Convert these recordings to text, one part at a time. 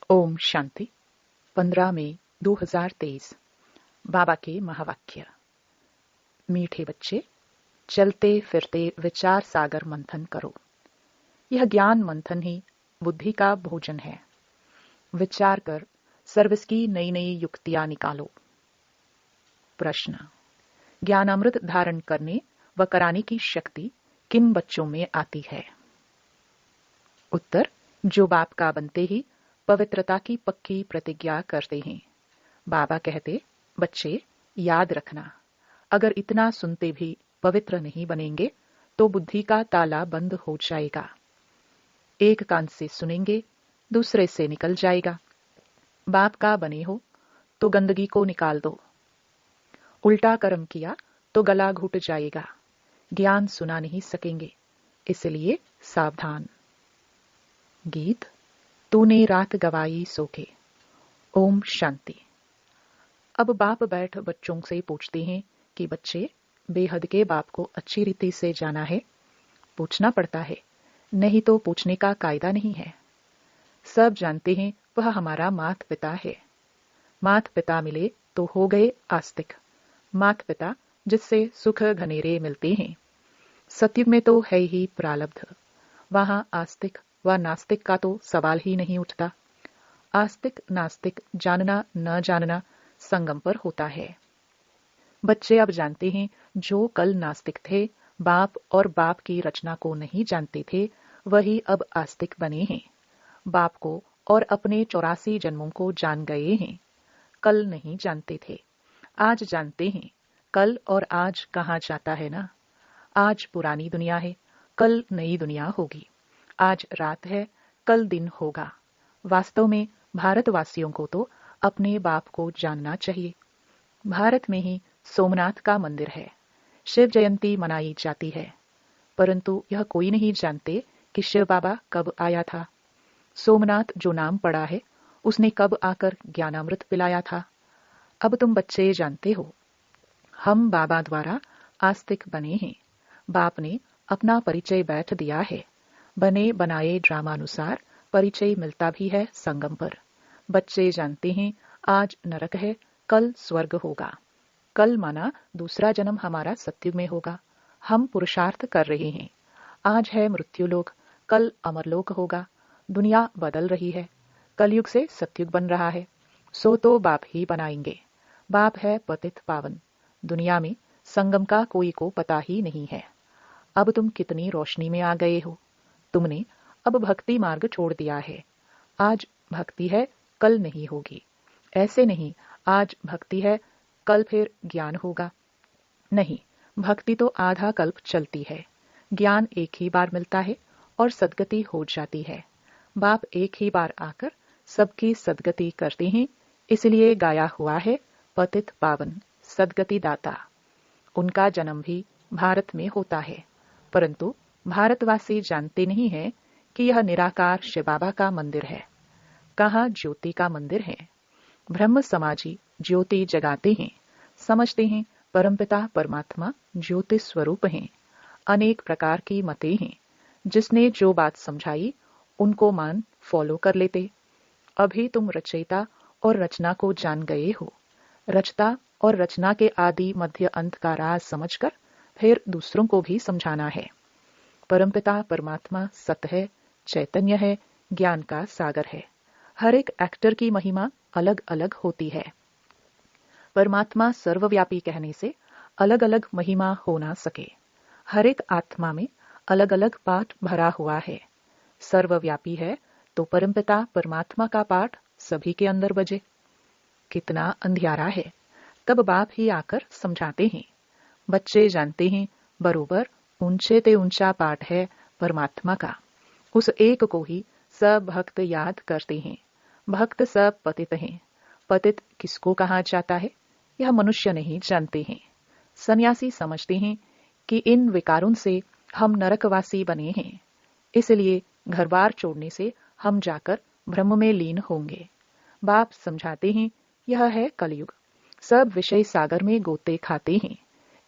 ओम शांति। 15 मई 2023। बाबा के महावाक्य। मीठे बच्चे, चलते फिरते विचार सागर मंथन करो। यह ज्ञान मंथन ही बुद्धि का भोजन है। विचार कर सर्विस की नई नई युक्तियां निकालो। प्रश्न: ज्ञानामृत धारण करने व कराने की शक्ति किन बच्चों में आती है? उत्तर: जो बाप का बनते ही पवित्रता की पक्की प्रतिज्ञा करते हैं। बाबा कहते, बच्चे याद रखना, अगर इतना सुनते भी पवित्र नहीं बनेंगे तो बुद्धि का ताला बंद हो जाएगा। एक कान से सुनेंगे, दूसरे से निकल जाएगा। बाप का बने हो तो गंदगी को निकाल दो। उल्टा कर्म किया तो गला घुट जाएगा। ज्ञान सुना नहीं सकेंगे, इसलिए सावधान। गीत। तूने रात गवाई सो के। ओम शांति। अब बाप बैठ बच्चों से पूछते हैं कि बच्चे, बेहद के बाप को अच्छी रीति से जाना है? पूछना पड़ता है, नहीं तो पूछने का कायदा नहीं है। सब जानते हैं वह हमारा मात पिता है। मात पिता मिले तो हो गए आस्तिक। मात पिता जिससे सुख घनेरे मिलते हैं। सत्युग में तो है ही प्रारब्ध, वहां आस्तिक व नास्तिक का तो सवाल ही नहीं उठता। आस्तिक नास्तिक जानना न जानना संगम पर होता है। बच्चे अब जानते हैं, जो कल नास्तिक थे, बाप और बाप की रचना को नहीं जानते थे, वही अब आस्तिक बने हैं। बाप को और अपने 84 जन्मों को जान गए हैं। कल नहीं जानते थे, आज जानते हैं। कल और आज कहाँ जाता है ना। आज पुरानी दुनिया है, कल नई दुनिया होगी। आज रात है, कल दिन होगा। वास्तव में भारतवासियों को तो अपने बाप को जानना चाहिए। भारत में ही सोमनाथ का मंदिर है, शिव जयंती मनाई जाती है, परंतु यह कोई नहीं जानते कि शिव बाबा कब आया था। सोमनाथ जो नाम पड़ा है, उसने कब आकर ज्ञानामृत पिलाया था। अब तुम बच्चे जानते हो, हम बाबा द्वारा आस्तिक बने हैं। बाप ने अपना परिचय बैठ दिया है। बने बनाए ड्रामानुसार परिचय मिलता भी है संगम पर। बच्चे जानते हैं, आज नरक है, कल स्वर्ग होगा। कल माना दूसरा जन्म हमारा सत्युग में होगा। हम पुरुषार्थ कर रहे हैं। आज है मृत्युलोक, कल अमरलोक होगा। दुनिया बदल रही है, कलयुग से सत्युग बन रहा है। सो तो बाप ही बनाएंगे। बाप है पतित पावन। दुनिया में संगम का कोई को पता ही नहीं है। अब तुम कितनी रोशनी में आ गए हो। तुमने अब भक्ति मार्ग छोड़ दिया है। आज भक्ति है, कल नहीं होगी। ऐसे नहीं, आज भक्ति है, कल फिर ज्ञान होगा। नहीं, भक्ति तो आधा कल्प चलती है। ज्ञान एक ही बार मिलता है और सद्गति हो जाती है। बाप एक ही बार आकर सबकी सद्गति करते हैं, इसलिए गाया हुआ है, पतित पावन सद्गति दाता। उनका जन्म भी भारत में होता है, परंतु भारतवासी जानते नहीं है कि यह निराकार शिव बाबा का मंदिर है। कहाँ ज्योति का मंदिर है। ब्रह्म समाजी ज्योति जगाते हैं, समझते हैं परमपिता परमात्मा ज्योति स्वरूप हैं। अनेक प्रकार की मतें हैं, जिसने जो बात समझाई उनको मान फॉलो कर लेते। अभी तुम रचयिता और रचना को जान गए हो। रचता और रचना के आदि मध्य अंत का राज समझकर फिर दूसरों को भी समझाना है। परमपिता परमात्मा सत है, चैतन्य है, ज्ञान का सागर है। हर एक एक्टर की महिमा अलग अलग होती है। परमात्मा सर्वव्यापी कहने से अलग अलग महिमा हो ना सके। हर एक आत्मा में अलग अलग पाठ भरा हुआ है। सर्वव्यापी है तो परमपिता परमात्मा का पाठ सभी के अंदर बजे। कितना अंधियारा है, तब बाप ही आकर समझाते हैं। बच्चे जानते हैं, बरोबर ऊंचे ते ऊंचा पाठ है परमात्मा का। उस एक को ही सब भक्त याद करते हैं। भक्त सब पतित हैं। पतित किसको कहा जाता है, यह मनुष्य नहीं जानते हैं। सन्यासी समझते हैं कि इन विकारों से हम नरकवासी बने हैं, इसलिए घर बार छोड़ने से हम जाकर ब्रह्म में लीन होंगे। बाप समझाते हैं, यह है कलयुग। सब विषय सागर में गोते खाते हैं,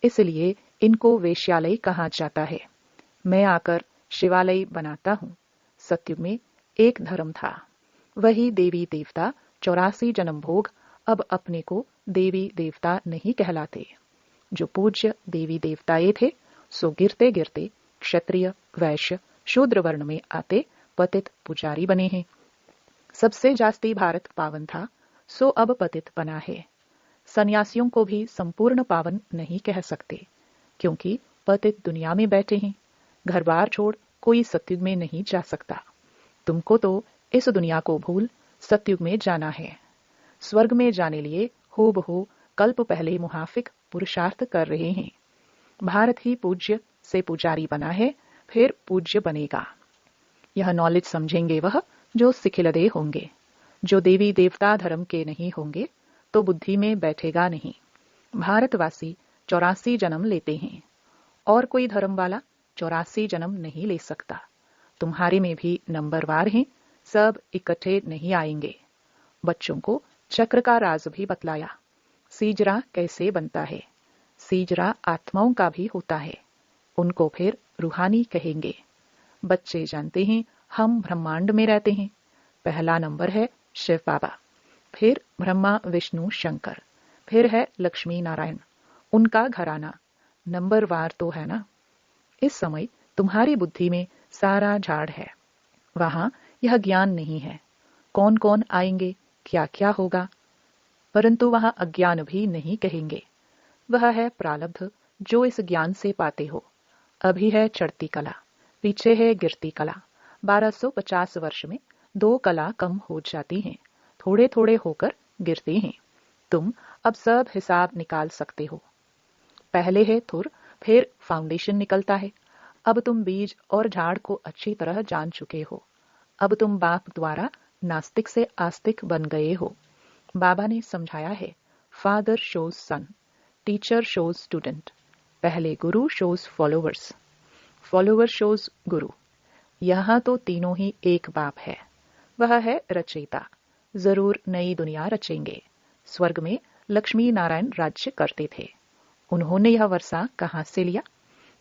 इसलिए इनको वेश्यालय कहा जाता है। मैं आकर शिवालय बनाता हूँ। सत्युग में एक धर्म था, वही देवी देवता 84 जन्म भोग अब अपने को देवी देवता नहीं कहलाते। जो पूज्य देवी देवताए थे सो गिरते गिरते क्षत्रिय वैश्य शूद्र वर्ण में आते पतित पुजारी बने हैं। सबसे जास्ती भारत पावन था सो अब पतित बना है। सन्यासियों को भी संपूर्ण पावन नहीं कह सकते क्योंकि पतित दुनिया में बैठे हैं। घर बार छोड़ कोई सतयुग में नहीं जा सकता। तुमको तो इस दुनिया को भूल सतयुग में जाना है। स्वर्ग में जाने लिए हूबहू कल्प पहले मुहाफिक पुरुषार्थ कर रहे हैं। भारत ही पूज्य से पुजारी बना है, फिर पूज्य बनेगा। यह नॉलेज समझेंगे वह जो सिखिलदे होंगे। जो देवी देवता धर्म के नहीं होंगे तो बुद्धि में बैठेगा नहीं। भारतवासी 84 जन्म लेते हैं और कोई धर्म वाला 84 जन्म नहीं ले सकता। तुम्हारे में भी नंबरवार हैं, सब इकट्ठे नहीं आएंगे। बच्चों को चक्र का राज भी बतलाया। सीजरा कैसे बनता है। सीजरा आत्माओं का भी होता है, उनको फिर रूहानी कहेंगे। बच्चे जानते हैं हम ब्रह्मांड में रहते हैं। पहला नंबर है शिव बाबा, फिर ब्रह्मा विष्णु शंकर, फिर है लक्ष्मी नारायण, उनका घराना। नंबरवार तो है ना। इस समय तुम्हारी बुद्धि में सारा झाड़ है, वहां यह ज्ञान नहीं है। कौन कौन आएंगे, क्या क्या होगा, परंतु वहां अज्ञान भी नहीं कहेंगे। वह है प्रारब्ध जो इस ज्ञान से पाते हो। अभी है चढ़ती कला, पीछे है गिरती कला। 1250 वर्ष में 2 कला कम हो जाती हैं, थोड़े थोड़े होकर गिरती हैं। तुम अब सब हिसाब निकाल सकते हो। पहले है थुर, फिर फाउंडेशन निकलता है। अब तुम बीज और झाड़ को अच्छी तरह जान चुके हो। अब तुम बाप द्वारा नास्तिक से आस्तिक बन गए हो। बाबा ने समझाया है, फादर शोज सन, टीचर शोज स्टूडेंट। पहले गुरु शोज फॉलोवर्स, फॉलोवर शोज गुरु। यहां तो तीनों ही एक बाप है। वह है रचयिता, जरूर नई दुनिया रचेंगे। स्वर्ग में लक्ष्मी नारायण राज्य करते थे। उन्होंने यह वर्षा कहां से लिया?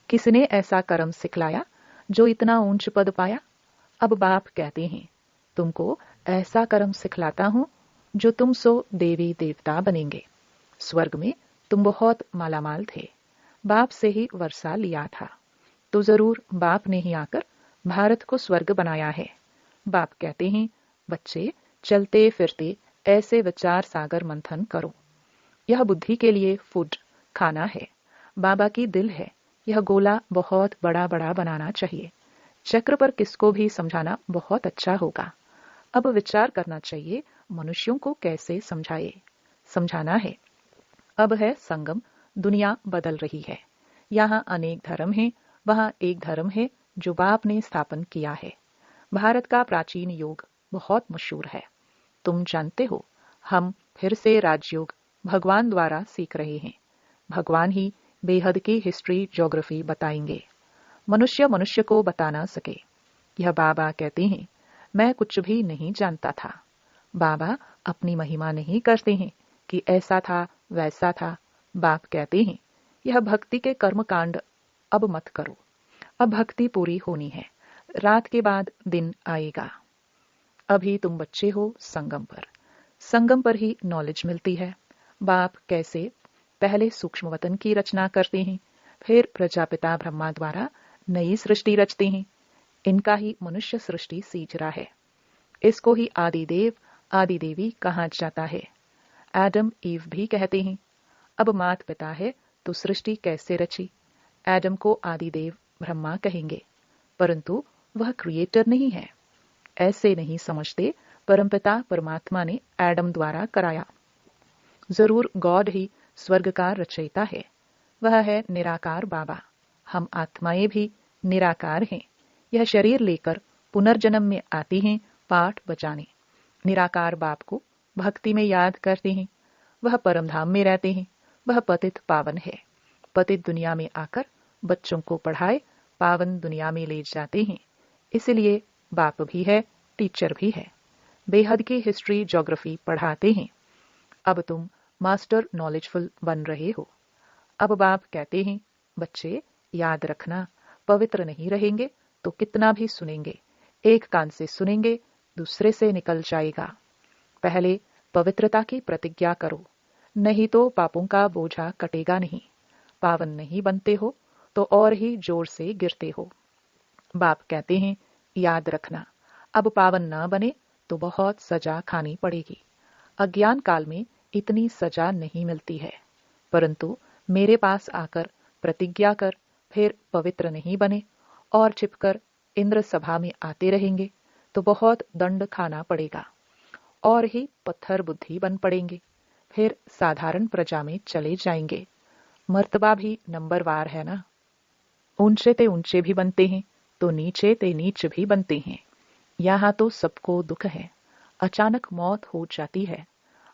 किसने ऐसा कर्म सिखलाया जो इतना ऊंच पद पाया? अब बाप कहते हैं, तुमको ऐसा कर्म सिखलाता हूं जो तुम सो देवी देवता बनेंगे। स्वर्ग में तुम बहुत मालामाल थे, बाप से ही वर्षा लिया था, तो जरूर बाप ने ही आकर भारत को स्वर्ग बनाया है। बाप कहते हैं, बच्चे चलते फिरते ऐसे विचार सागर मंथन करो। यह बुद्धि के लिए फूड खाना है, बाबा की दिल है। यह गोला बहुत बड़ा बड़ा बनाना चाहिए। चक्र पर किसको भी समझाना बहुत अच्छा होगा। अब विचार करना चाहिए मनुष्यों को कैसे समझाए, समझाना है। अब है संगम, दुनिया बदल रही है। यहाँ अनेक धर्म हैं, वहाँ एक धर्म है जो बाप ने स्थापन किया है। भारत का प्राचीन योग बहुत मशहूर है, तुम जानते हो। हम फिर से राजयोग भगवान द्वारा सीख रहे हैं। भगवान ही बेहद की हिस्ट्री ज्योग्राफी बताएंगे, मनुष्य मनुष्य को बता ना सके। यह बाबा कहते हैं, मैं कुछ भी नहीं जानता था। बाबा अपनी महिमा नहीं करते हैं कि ऐसा था वैसा था। बाप कहते हैं, यह भक्ति के कर्म कांड अब मत करो। अब भक्ति पूरी होनी है, रात के बाद दिन आएगा। अभी तुम बच्चे हो संगम पर, संगम पर ही नॉलेज मिलती है। बाप कैसे पहले सूक्ष्म वतन की रचना करते हैं, फिर प्रजापिता ब्रह्मा द्वारा नई सृष्टि रचते हैं। इनका ही मनुष्य सृष्टि सीजरा है। इसको ही आदिदेव आदि देवी कहा जाता है। एडम ईव भी कहते हैं। अब मात पिता है तो सृष्टि कैसे रची? एडम को आदिदेव ब्रह्मा कहेंगे, परंतु वह क्रिएटर नहीं है। ऐसे नहीं समझते, परमपिता परमात्मा ने एडम द्वारा कराया। जरूर गॉड ही स्वर्ग का रचयिता है। वह है निराकार बाबा। हम आत्माएं भी निराकार हैं। यह शरीर लेकर पुनर्जन्म में आती हैं पाठ बजाने। निराकार बाप को भक्ति में याद करते हैं। वह परमधाम में रहते हैं। वह पतित पावन है। पतित दुनिया में आकर बच्चों को पढ़ाए पावन दुनिया में ले जाते हैं। इसलिए बाप भी है, टीचर भी है। बेहद की हिस्ट्री ज्योग्राफी पढ़ाते हैं। अब तुम मास्टर नॉलेजफुल बन रहे हो। अब बाप कहते हैं, बच्चे याद रखना, पवित्र नहीं रहेंगे तो कितना भी सुनेंगे। एक कान से सुनेंगे दूसरे से निकल जाएगा। पहले पवित्रता की प्रतिज्ञा करो, नहीं तो पापों का बोझा कटेगा नहीं। पावन नहीं बनते हो तो और ही जोर से गिरते हो। बाप कहते हैं, याद रखना, अब पावन न बने तो बहुत सजा खानी पड़ेगी। अज्ञान काल में इतनी सजा नहीं मिलती है, परंतु मेरे पास आकर प्रतिज्ञा कर फिर पवित्र नहीं बने और छिपकर इंद्र सभा में आते रहेंगे तो बहुत दंड खाना पड़ेगा और ही पत्थर बुद्धि बन पड़ेंगे। फिर साधारण प्रजा में चले जाएंगे। मर्तबा भी नंबरवार है ना, ऊंचे ते ऊंचे भी बनते हैं तो नीचे ते नीच भी बनते हैं। यहाँ तो सबको दुख है, अचानक मौत हो जाती है।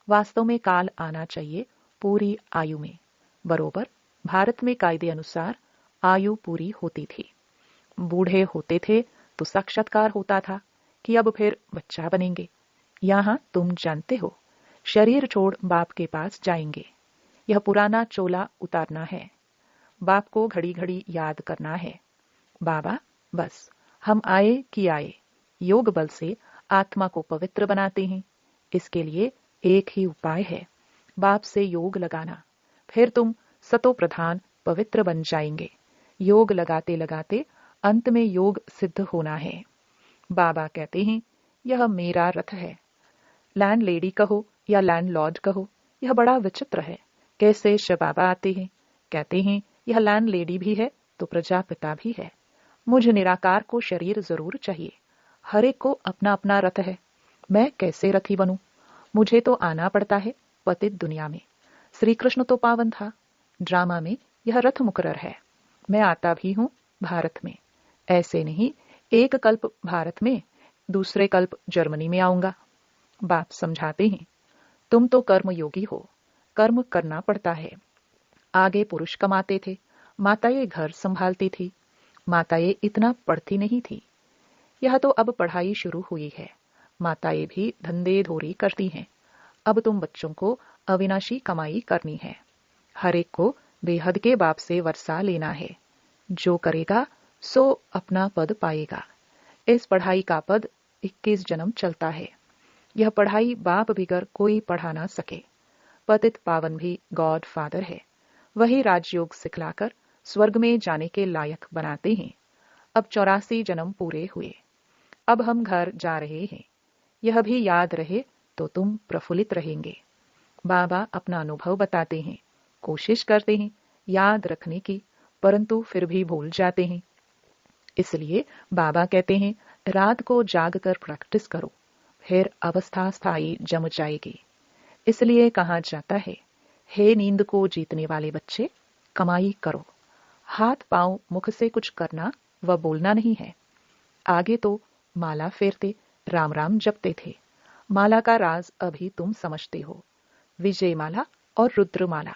वास्तव में काल आना चाहिए पूरी आयु में। बरोबर भारत में कायदे अनुसार आयु पूरी होती थी। बूढ़े होते थे तो साक्षात्कार होता था कि अब फिर बच्चा बनेंगे। यहाँ तुम जानते हो, शरीर छोड़ बाप के पास जाएंगे। यह पुराना चोला उतारना है। बाप को घड़ी घड़ी याद करना है, बाबा बस हम आए कि आए। योग बल से आत्मा को पवित्र बनाते हैं। इसके लिए एक ही उपाय है, बाप से योग लगाना। फिर तुम सतो प्रधान पवित्र बन जाएंगे। योग लगाते लगाते अंत में योग सिद्ध होना है। बाबा कहते हैं, यह मेरा रथ है। लैंड लेडी कहो या लैंड लॉर्ड कहो, यह बड़ा विचित्र है। कैसे शिव बाबा आते हैं, कहते हैं यह लैंड लेडी भी है तो प्रजापिता भी है। मुझ निराकार को शरीर जरूर चाहिए। हर एक को अपना अपना रथ है। मैं कैसे रथी बनूं? मुझे तो आना पड़ता है पतित दुनिया में। श्री कृष्ण तो पावन था, ड्रामा में यह रथ मुकर्रर है। मैं आता भी हूं भारत में। ऐसे नहीं, एक कल्प भारत में, दूसरे कल्प जर्मनी में आऊंगा। बाप समझाते हैं, तुम तो कर्म योगी हो, कर्म करना पड़ता है। आगे पुरुष कमाते थे, माताएं घर संभालती थी। माताएं इतना पढ़ती नहीं थी। यह तो अब पढ़ाई शुरू हुई है, माताएं भी धंधे धोरी करती हैं। अब तुम बच्चों को अविनाशी कमाई करनी है। हर एक को बेहद के बाप से वर्षा लेना है। जो करेगा सो अपना पद पाएगा। इस पढ़ाई का पद 21 जन्म चलता है। यह पढ़ाई बाप बिगर कोई पढ़ा ना सके। पतित पावन भी गॉड फादर है, वही राजयोग सिखलाकर स्वर्ग में जाने के लायक बनाते हैं। अब 84 जन्म पूरे हुए, अब हम घर जा रहे हैं। यह भी याद रहे तो तुम प्रफुल्लित रहेंगे। बाबा अपना अनुभव बताते हैं, कोशिश करते हैं याद रखने की, परंतु फिर भी भूल जाते हैं। इसलिए बाबा कहते हैं, रात को जाग कर प्रैक्टिस करो, फिर अवस्था स्थायी जम जाएगी। इसलिए कहा जाता है, हे नींद को जीतने वाले बच्चे, कमाई करो। हाथ पांव मुख से कुछ करना व बोलना नहीं है। आगे तो माला फेरते, राम राम जपते थे। माला का राज अभी तुम समझते हो, विजय माला और रुद्र माला।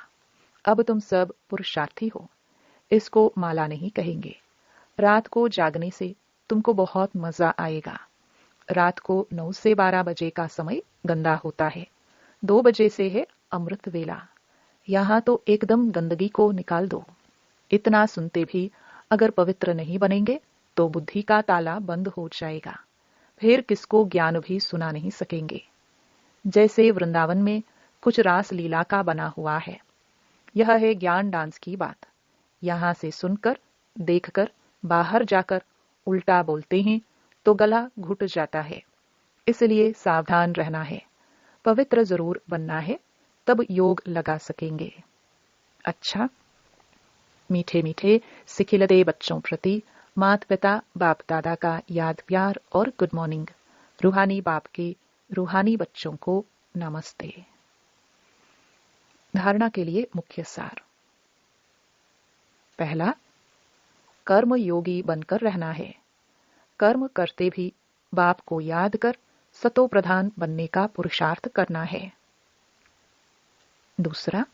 अब तुम सब पुरुषार्थी हो, इसको माला नहीं कहेंगे। रात को जागने से तुमको बहुत मजा आएगा। रात को 9 से 12 बजे का समय गंदा होता है, 2 बजे से है अमृत वेला। यहाँ तो एकदम गंदगी को निकाल दो। इतना सुनते भी अगर पवित्र नहीं बनेंगे तो बुद्धि का ताला बंद हो जाएगा। फिर किसको ज्ञान भी सुना नहीं सकेंगे। जैसे वृंदावन में कुछ रास लीला का बना हुआ है। यह है ज्ञान डांस की बात। यहाँ से सुनकर देखकर बाहर जाकर उल्टा बोलते हैं तो गला घुट जाता है। इसलिए सावधान रहना है। पवित्र जरूर बनना है, तब योग लगा सकेंगे। अच्छा, मीठे मीठे सिखिलते बच्चों प्रति माता पिता बाप दादा का याद प्यार और गुड मॉर्निंग। रूहानी बाप के रूहानी बच्चों को नमस्ते। धारणा के लिए मुख्य सार। पहला, कर्म योगी बनकर रहना है। कर्म करते भी बाप को याद कर सतो प्रधान बनने का पुरुषार्थ करना है। दूसरा,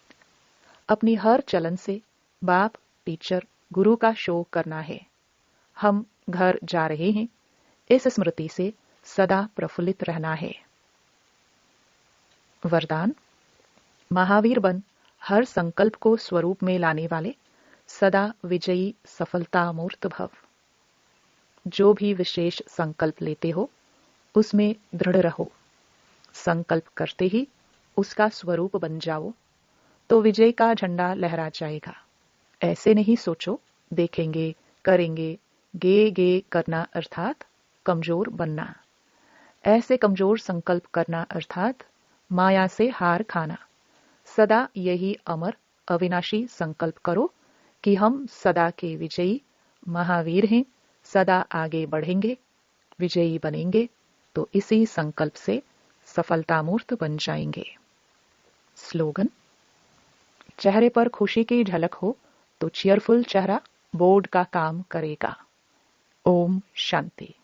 अपनी हर चलन से बाप, टीचर, गुरु का शो करना है। हम घर जा रहे हैं, इस स्मृति से सदा प्रफुल्लित रहना है। वरदान, महावीर बन हर संकल्प को स्वरूप में लाने वाले सदा विजयी सफलता मूर्त भव। जो भी विशेष संकल्प लेते हो उसमें दृढ़ रहो। संकल्प करते ही उसका स्वरूप बन जाओ तो विजय का झंडा लहरा जाएगा। ऐसे नहीं सोचो, देखेंगे, करेंगे, गे गे करना अर्थात कमजोर बनना। ऐसे कमजोर संकल्प करना अर्थात माया से हार खाना। सदा यही अमर अविनाशी संकल्प करो कि हम सदा के विजयी महावीर हैं, सदा आगे बढ़ेंगे, विजयी बनेंगे, तो इसी संकल्प से सफलतामूर्त बन जाएंगे। स्लोगन: चेहरे पर खुशी की झलक हो तो चीयरफुल चेहरा बोर्ड का काम करेगा। ओम शांति।